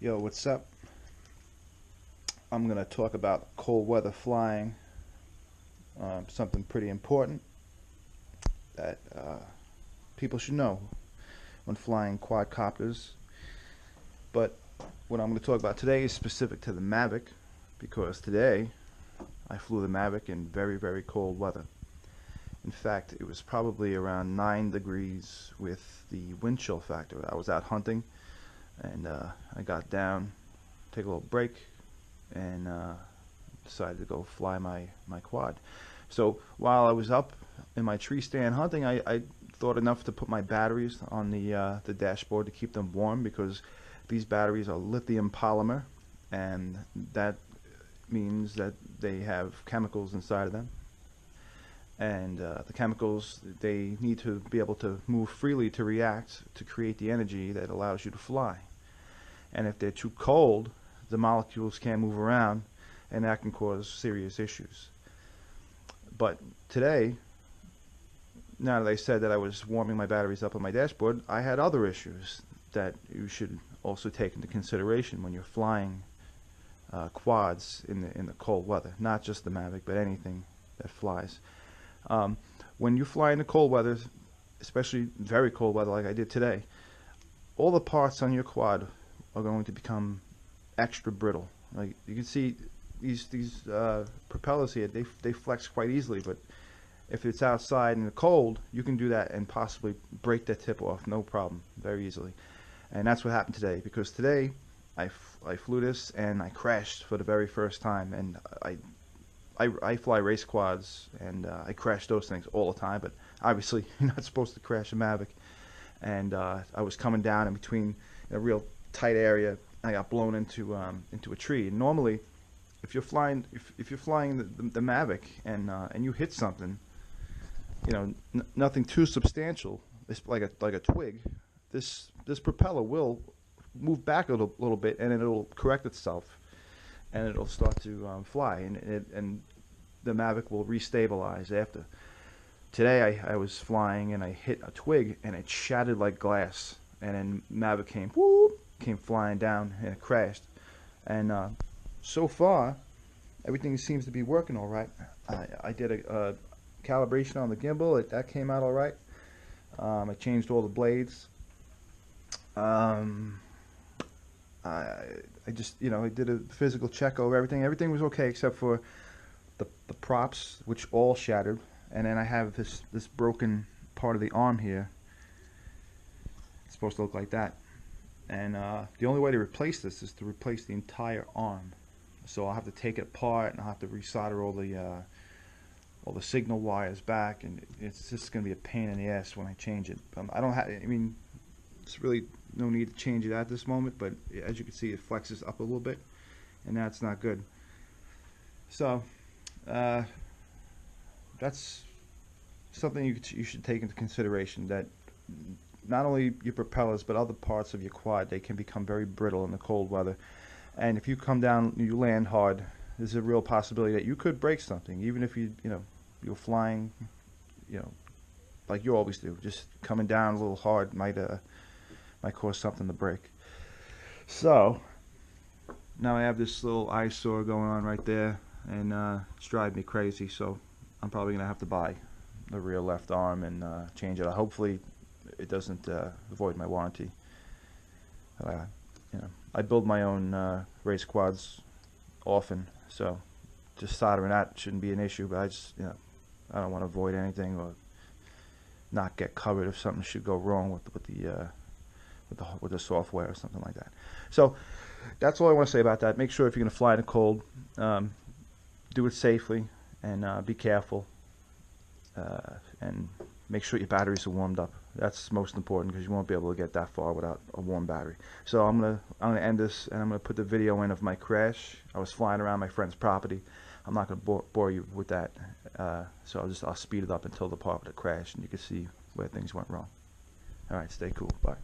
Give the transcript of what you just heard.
Yo, what's up? I'm going to talk about cold weather flying, something pretty important that people should know when flying quadcopters. But what I'm going to talk about today is specific to the Mavic, because today I flew the Mavic in very, very cold weather. In fact, it was probably around 9 degrees with the wind chill factor. I was out hunting, and I got down, take a little break, and decided to go fly my quad. So while I was up in my tree stand hunting, I thought enough to put my batteries on the dashboard to keep them warm, because these batteries are lithium polymer, and that means that they have chemicals inside of them. And the chemicals, they need to be able to move freely to react to create the energy that allows you to fly. And if they're too cold, the molecules can't move around, and that can cause serious issues. But today, now that I said that I was warming my batteries up on my dashboard, I had other issues that you should also take into consideration when you're flying quads in the cold weather. Not just the Mavic, but anything that flies. When you fly in the cold weather, especially very cold weather like I did today, all the parts on your quad are going to become extra brittle. Like you can see, these propellers here, they flex quite easily, but if it's outside in the cold, you can do that and possibly break that tip off, no problem, very easily. And that's what happened today, because today I flew this and I crashed for the very first time. And I fly race quads, and I crash those things all the time, but obviously you're not supposed to crash a Mavic. And I was coming down in between a real tight area. I got blown into a tree. And normally, if you're flying the Mavic and you hit something, you know, nothing too substantial, it's like a twig, this propeller will move back a little bit, and it'll correct itself, and it'll start to fly, and the Mavic will restabilize after. Today I was flying and I hit a twig and it shattered like glass, and then Mavic came flying down and it crashed. And so far everything seems to be working all right. I did a calibration on the gimbal, that came out all right. I changed all the blades. I just, I did a physical check over everything. Everything was okay except for the props, which all shattered. And then I have this broken part of the arm here. It's supposed to look like that. And the only way to replace this is to replace the entire arm. So I'll have to take it apart, and I'll have to resolder all the signal wires back, and it's just going to be a pain in the ass when I change it. I mean, it's really no need to change it at this moment, but as you can see, it flexes up a little bit, and that's not good. So that's something you should take into consideration, that not only your propellers but other parts of your quad, they can become very brittle in the cold weather. And if you come down, you land hard, there's a real possibility that you could break something, even if you're flying, like you always do. Just coming down a little hard might cause something to break. So now I have this little eyesore going on right there, and it's driving me crazy. So I'm probably gonna have to buy the rear left arm and change it. Hopefully it doesn't void my warranty. I build my own race quads often, so just soldering that shouldn't be an issue. But I don't want to void anything or not get covered if something should go wrong with the software or something like that. So that's all I want to say about that. Make sure if you're going to fly in the cold, do it safely, and be careful, and make sure your batteries are warmed up. That's most important, because you won't be able to get that far without a warm battery. So I'm gonna end this, and I'm gonna put the video in of my crash. I was flying around my friend's property. I'm not gonna bore you with that, so I'll speed it up until the part of the crash, and you can see where things went wrong. All right, stay cool. Bye.